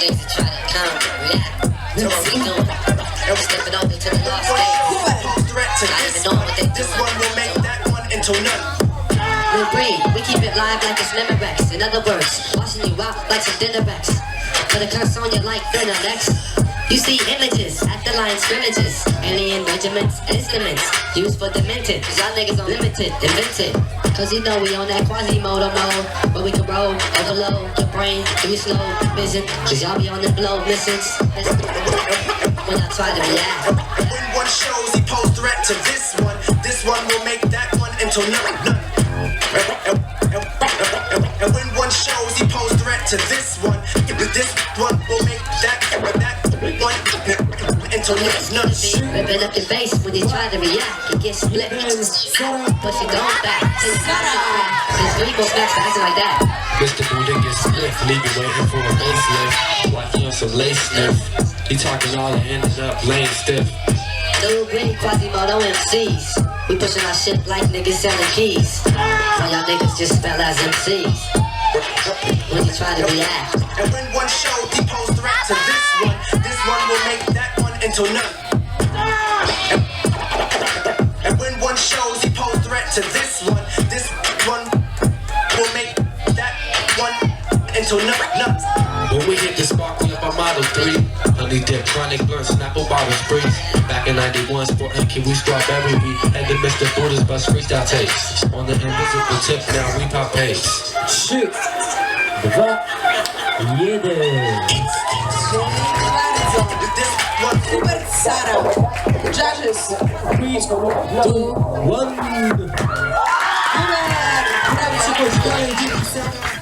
niggas that try to come react to what we doing. Stepping over to the lost stage. Not even knowing what they doing. This one will make that one into none. We breathe, we keep it live like it's Memorex. In other words, washing you out like some dinner Rex. Put a curse on you like X. You see images at the line scrimmages. Alien regiments, instruments used for demented. Cause y'all niggas unlimited, invented. Cause you know we on that Quasimodo mode, where we can roll, overload your brain, give you slow vision. Cause y'all be on the blow missions. When I try to react. When one shows he posed threat to this one will make that one into none. And when one shows he posed threat to this one will make that one into none. Ripping up your face when you try to react, it gets split. But you don't back till you gotta crack. Since we go back to acting like that. Mr. Buddha gets split, leave you waiting for a facelift. Like he on some lace sniff. He talking all and ending up laying stiff. New green Quasimodo MCs. We pushing our shit like niggas selling keys. So y'all niggas just spell as MCs. When you try to react. And when one shows he posed threat to this one will make that one into none. And when one shows he posed threat to this one will make that one into none. When we hit the spot, we up our Model 3. Honey dip, chronic blunt, Snapple bottles free. Back in 91, sporting kiwi strawberry. We had the Mr. Buddha's bus freestyle tapes. On the invisible tip, now we pop pace. 3, 2, 1. Hubert, Sara, judges, 3, 2, 1. Hubert! Brawo się, dzięki Sara.